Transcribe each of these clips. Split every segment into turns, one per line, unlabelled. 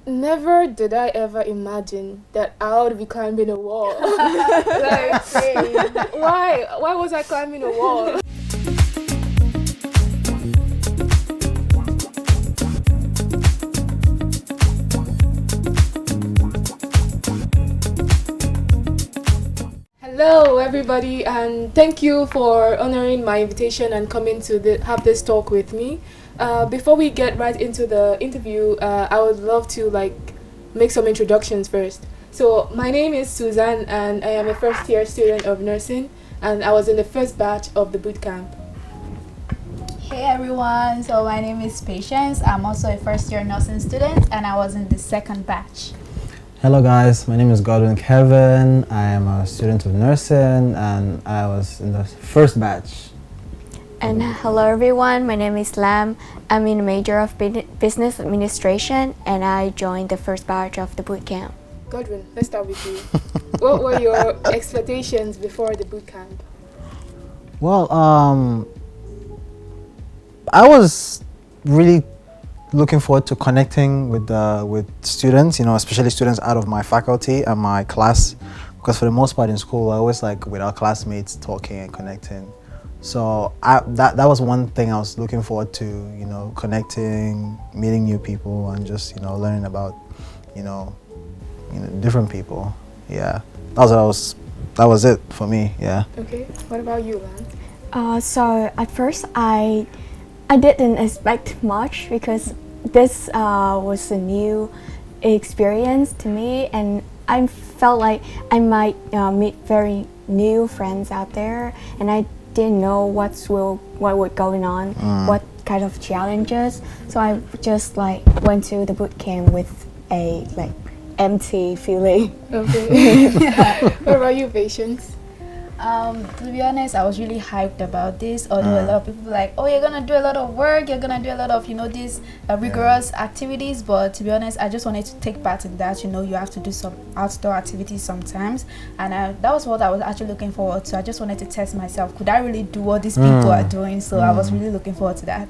Never did I ever imagine that I would be climbing a wall. Like, why? Why was I climbing a wall? Hello, everybody, and thank you for honoring my invitation and coming to have this talk with me. Before we get right into the interview, I would love to make some introductions first. So my name is Suzanne, and I am a first-year student of nursing, and I was in the first batch of the bootcamp.
Hey everyone, so my name is Patience. I'm also a first-year nursing student, and I was in the second batch.
Hello guys, my name is Godwin Kevin. I am a student of nursing and I was in the first batch.
And hello everyone, my name is Lam. I'm in a major of business administration and I joined the first batch of the bootcamp.
Godwin, let's start with you. What were your expectations before the bootcamp?
Well, I was really looking forward to connecting with students, especially students out of my faculty and my class, because for the most part in school, I always with our classmates talking and connecting. So that was one thing I was looking forward to, connecting, meeting new people, and just learning about different people. Yeah, that was it for me. Yeah.
Okay. What about you, Lan?
So at first I didn't expect much because this was a new experience to me, and I felt like I might meet very new friends out there, and I didn't know what was going on, what kind of challenges. So I just went to the boot camp with a empty feeling.
Okay. What about you, Patience?
To be honest, I was really hyped about this, although a lot of people were like, oh, you're gonna do a lot of work, you're gonna do a lot of these rigorous activities, but to be honest, I just wanted to take part in that. You have to do some outdoor activities sometimes, and that was what I was actually looking forward to. I just wanted to test myself, could I really do what these people are doing? So I was really looking forward to that.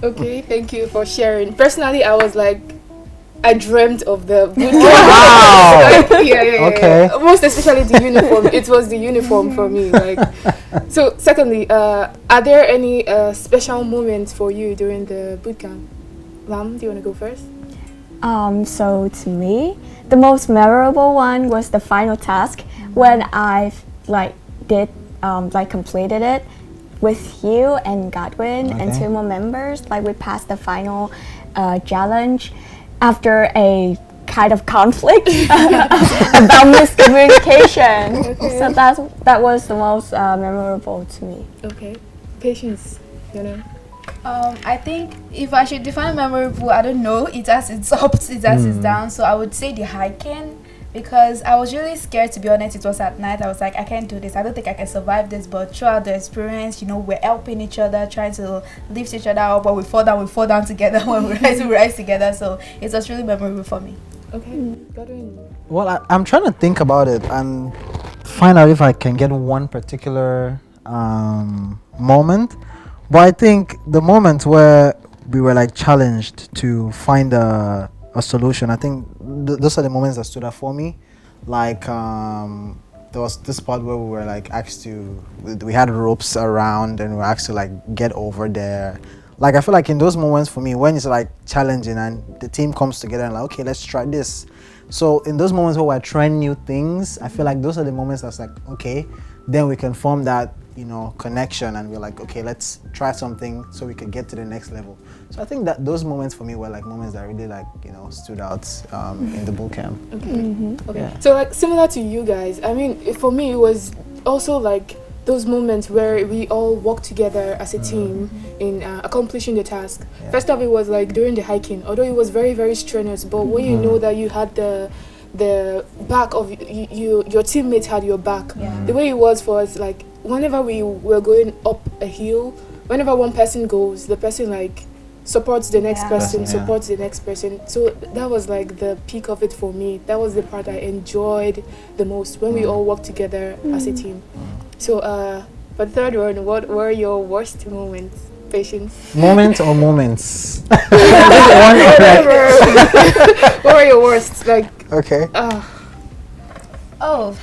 Okay, thank you for sharing. Personally, I dreamt of the boot camp.
Wow.
Yeah.
Okay.
Most especially the uniform. It was the uniform for me. So, secondly, are there any special moments for you during the boot camp? Lam, do you want to go first?
So to me, the most memorable one was the final task when I completed it with you and Godwin and two more members. We passed the final challenge after a kind of conflict about miscommunication.
Okay.
So that was the most memorable to me.
Okay. Patience,
I think if I should define memorable, I don't know. It has its ups, it has its downs. So I would say the hiking, because I was really scared, to be honest. It was at night. I was like, I can't do this. I don't think I can survive this. But throughout the experience, we're helping each other, trying to lift each other up. When we fall down together. When we rise together. So it was really memorable for me.
Okay. Godwin.
Well, I'm trying to think about it and find out if I can get one particular moment. But I think the moment where we were challenged to find a solution, I think those are the moments that stood out for me. There was this part where we were asked to, we had ropes around and we were asked to get over there. I feel in those moments for me, when it's challenging and the team comes together and okay, let's try this. So in those moments where we're trying new things, I feel those are the moments that's okay, then we can form that connection, and we're okay, let's try something so we can get to the next level. So I think that those moments for me were moments that really stood out in the bootcamp.
Okay. Okay.
Yeah.
So similar to you guys, I mean, for me it was also those moments where we all work together as a team in accomplishing the task.
Yeah.
First off, it was during the hiking, although it was very, very strenuous, but when you know that you had the back of your teammates had your back.
Yeah.
The way it was for us, whenever we were going up a hill, whenever one person goes, the person supports the next person, supports the next person. So that was the peak of it for me. That was the part I enjoyed the most, when we all worked together as a team. So for the third one, what were your worst moments? Patience.
Moment or moments?
Whatever. What were your worst? Like,
Okay.
Oh,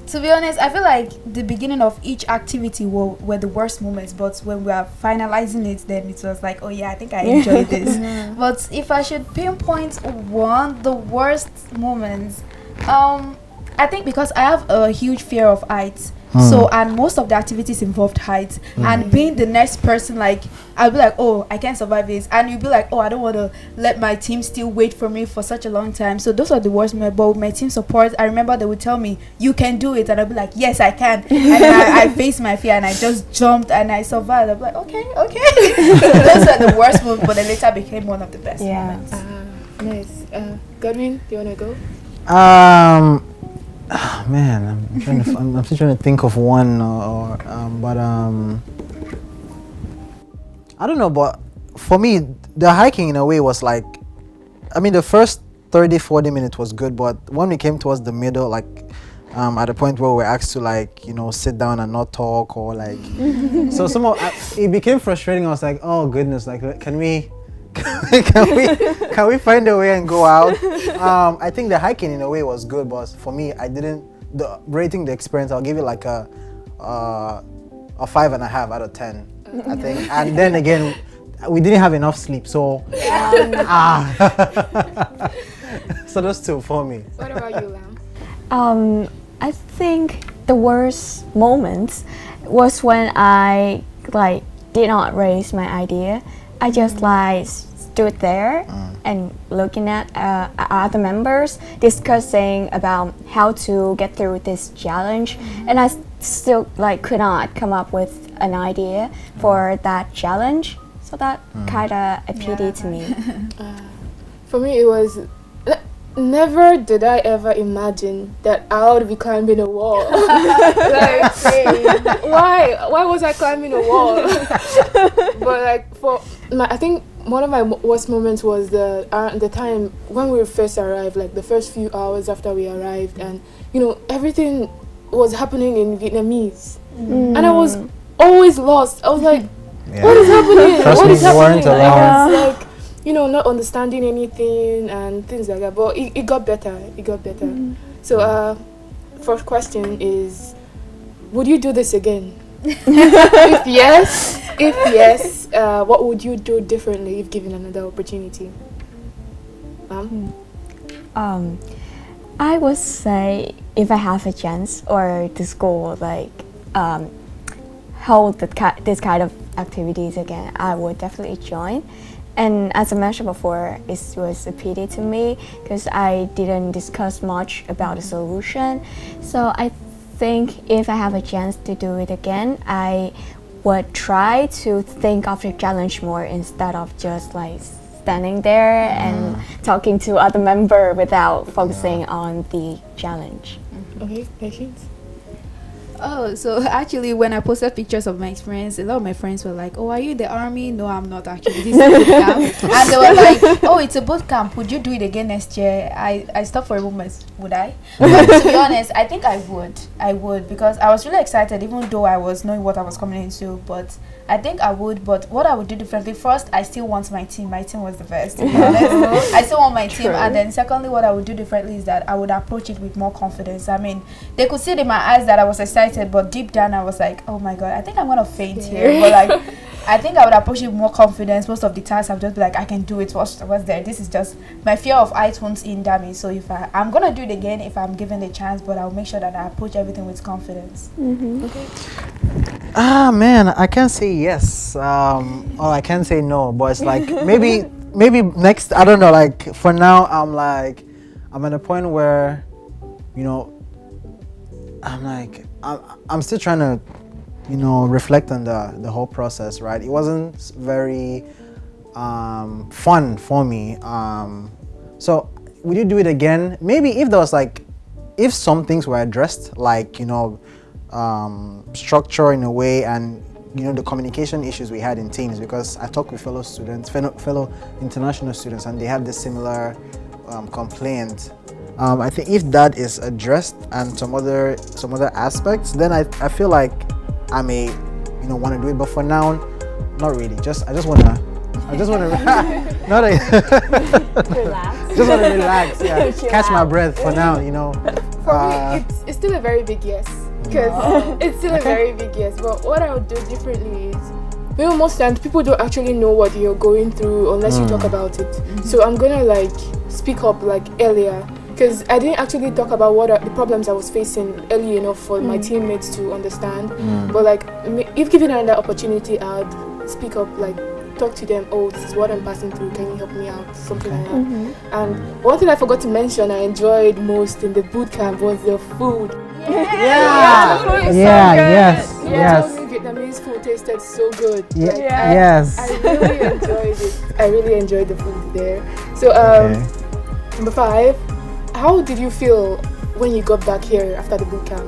to be honest, I feel like the beginning of each activity were the worst moments, but when we are finalizing it, then it was like, oh yeah, I think I enjoyed this. But if I should pinpoint one, the worst moments, I think because I have a huge fear of heights. So, and most of the activities involved heights, and being the next person, like I'll be like, oh, I can't survive this, and you'll be like, oh, I don't want to let my team still wait for me for such a long time. So those are the worst moments. But with my team support, I remember they would tell me, you can do it, and I'll be like, yes, I can. And I faced my fear and I just jumped and I survived. I'll be like, okay. So those are the worst moments, but they later became one of the best moments.
Nice. Godwin, do you want to go?
Man, I'm still trying to think of one, but I don't know. But for me, the hiking in a way was like, I mean, the first 30-40 minutes was good, but when we came towards the middle, like at the point where we're asked to like, sit down and not talk or like, so somehow it became frustrating. I was like, oh goodness, like can we find a way and go out? I think the hiking in a way was good, but for me, rating the experience, I'll give it like a 5.5 out of 10. I think, and then again, we didn't have enough sleep, so so those two for me.
What about you, Lam?
I think the worst moment was when I like did not raise my idea. I just like stood there and looking at other members discussing about how to get through this challenge, and I still like could not come up with an idea for that challenge. So that kind of a pity to me.
For me, it was never did I ever imagine that I would be climbing a wall. Like, why was I climbing a wall? But like I think one of my worst moments was the time when we first arrived, like the first few hours after we arrived, and everything was happening in Vietnamese, and I was always lost. I was like, what is happening?
Trust
What
me,
is
you weren't
happening?
alone.
I was like, not understanding anything and things like that. But it got better. It got better. So, first question is, would you do this again? If yes, what would you do differently if given another opportunity?
I would say if I have a chance or the school like hold this kind of activities again, I would definitely join. And as I mentioned before, it was a pity to me because I didn't discuss much about the solution. So I think if I have a chance to do it again, I would try to think of the challenge more instead of just like standing there and talking to other members without focusing on the challenge.
Okay, Patience.
Oh, so actually when I posted pictures of my experience, a lot of my friends were like, oh, are you in the army? No, I'm not actually. This is a boot camp. And they were like, oh, it's a boot camp. Would you do it again next year? I stopped for a moment. Would I? But to be honest, I think I would because I was really excited even though I was knowing what I was coming into. But I think I would. But what I would do differently, first, I still want my team. My team was the best, to be honest. I still want my team. And then secondly, what I would do differently is that I would approach it with more confidence. I mean, they could see it in my eyes that I was excited, but deep down I was like, oh my god, I think I'm gonna faint here. But like, I think I would approach it with more confidence. Most of the times I've just be like, I can do it. What's there? This is just my fear of heights won't hinder me. So if I'm gonna do it again if I'm given the chance, but I'll make sure that I approach everything with confidence.
Okay.
Man, I can't say yes, or I can't say no, but it's like maybe next, I don't know, like for now I'm at a point where I'm still trying to reflect on the whole process, right? It wasn't very fun for me, so would you do it again? Maybe if there was if some things were addressed, structure in a way, and the communication issues we had in teams, because I talked with fellow students, fellow international students, and they have this similar complaint. I think if that is addressed and some other aspects, then I feel like I may want to do it. But for now, not really. I just wanna not a,
Relax.
just wanna relax. Yeah,
Chill
catch my
out.
breath for now. You know.
For me, it's still a very big yes. Because it's still a very big yes. But what I would do differently is, most times people don't actually know what you're going through unless you talk about it. So I'm gonna like speak up like earlier. Because I didn't actually talk about what are the problems I was facing early enough for my teammates to understand. But like, if given another opportunity, I'd speak up, like talk to them. Oh, this is what I'm passing through. Can you help me out? Something like that. And one thing I forgot to mention, I enjoyed most in the boot camp was the food.
Yeah. Yes.
You
Yes.
told me Vietnamese food tasted so good.
Yeah.
Like,
Yes.
I really enjoyed it. I really enjoyed the food there. So number 5. How did you feel when you got back here after the boot camp?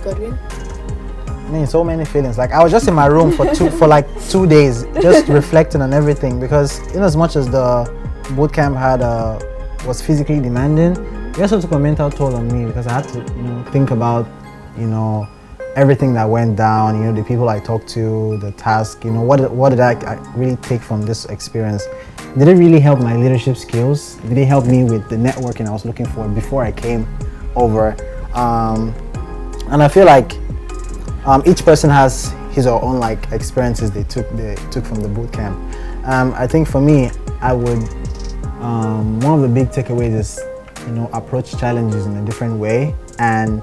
Godwin?
I mean, so many feelings. Like I was just in my room for like 2 days, just reflecting on everything. Because in as much as the boot camp was physically demanding, it also took a mental toll on me because I had to, think about, everything that went down. The people I talked to, the task. What did I really take from this experience? Did it really help my leadership skills? Did it help me with the networking I was looking for before I came over? And I feel like each person has his or own like experiences they took from the boot camp. I think for me, I would one of the big takeaways is approach challenges in a different way. And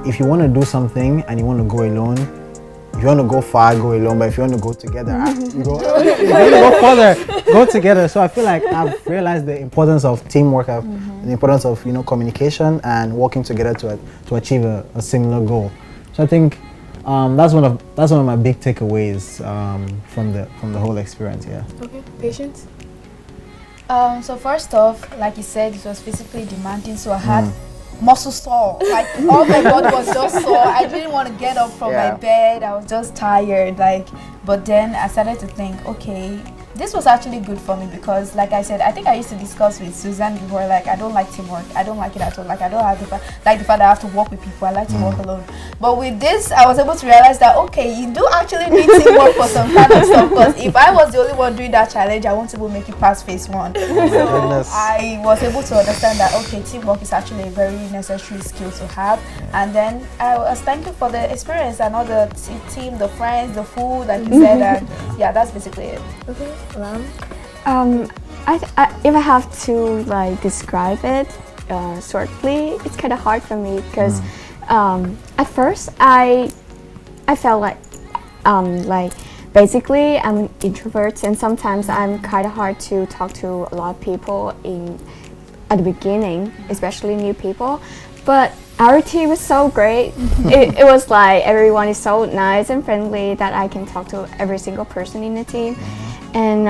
if you want to do something and you want to go alone, if you want to go far, go alone. But if you want to go together, if you want to go further, go together. So I feel like I've realized the importance of teamwork, the importance of communication and working together to achieve a similar goal. So I think that's one of my big takeaways from the whole experience. Yeah.
Okay. Patience?
So first off, like you said, it was physically demanding, so I had muscle sore. Like all my body was just sore. I didn't want to get up from my bed. I was just tired. But then I started to think, okay, this was actually good for me because, like I said, I think I used to discuss with Suzanne before, like I don't like teamwork. I don't like it at all. Like I don't have the fact that I have to work with people. I like to work alone. But with this, I was able to realize that, okay, you do actually need teamwork for some kind of stuff. Because if I was the only one doing that challenge, I won't able to make it past phase 1. So I was able to understand that, okay, teamwork is actually a very necessary skill to have. And then I was thankful for the experience and all the team, the friends, the food, like you said. And yeah, that's basically it.
Okay.
If I have to like describe it shortly, it's kind of hard for me because at first I felt like basically I'm an introvert and sometimes I'm kind of hard to talk to a lot of people at the beginning, especially new people. But our team is so great. It was like everyone is so nice and friendly that I can talk to every single person in the team. And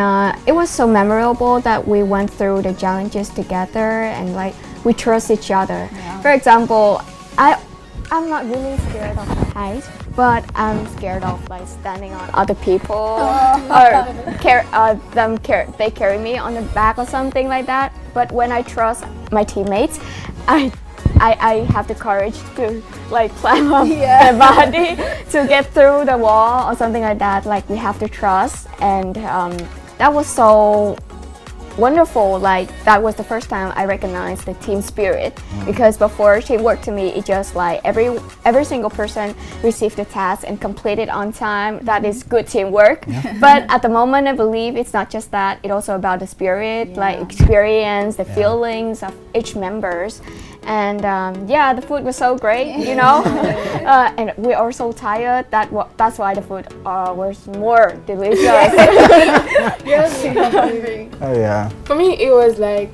it was so memorable that we went through the challenges together and like we trust each other. Yeah. For example, I'm not really scared of height, but I'm scared of like standing on other people or they carry me on the back or something like that. But when I trust my teammates, I have the courage to like climb up their body to get through the wall or something like that. Like we have to trust, and that was so wonderful. Like that was the first time I recognized the team spirit because before teamwork to me, it just like every single person received the task and completed on time. That is good teamwork. But at the moment, I believe it's not just that. It's also about the spirit, like experience, the feelings of each members. And the food was so great, and we are so tired. That's why the food was more delicious.
Oh yeah.
For me, it was like,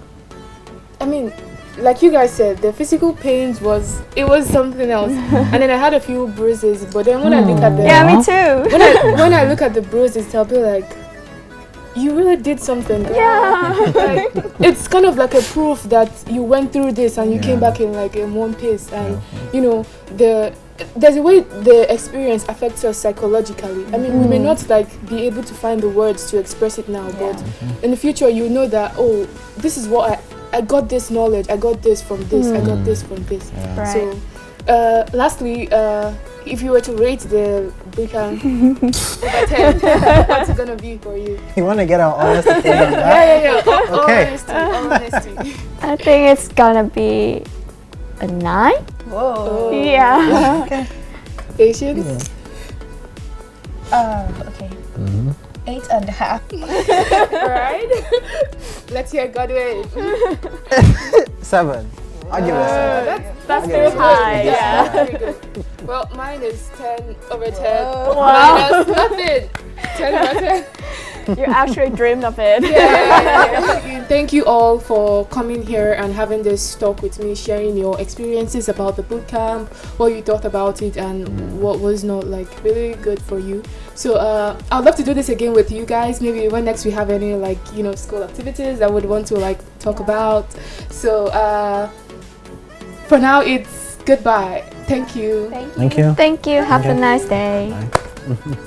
like you guys said, the physical pains was something else. And then I had a few bruises, but then when I look at
me too.
when I look at the bruises, I'll be like, you really did something.
Yeah.
Like, it's kind of like a proof that you went through this and you came back in like in one piece. And there's a way the experience affects us psychologically. I mean, we may not like be able to find the words to express it now, but in the future you know that, oh, this is what I got this knowledge, I got this from this, I got this from this.
Right.
So lastly, if you were to rate the We can. Over 10. What's it gonna be for you?
You want to get our honest opinion on that?
Yeah. All
Okay.
honesty.
I think it's gonna be a 9.
Whoa.
Yeah.
Okay.
Patience.
Okay. 8.5.
Right? Let's hear Godwin.
7. I'll give it a 7.
That's
Okay,
very
so
high.
yeah.
Yeah.
Very good. Well, mine is 10 over 10.
Wow.
Minus nothing. 10 over 10.
You actually dreamed of it.
Yeah. Thank you all for coming here and having this talk with me, sharing your experiences about the bootcamp, what you thought about it, and what was not like really good for you. So I'd love to do this again with you guys. Maybe when next we have any like school activities I would want to like talk about. So for now, it's goodbye. Thank you.
Thank you.
Thank you. Have a
Okay.
nice day.
Bye.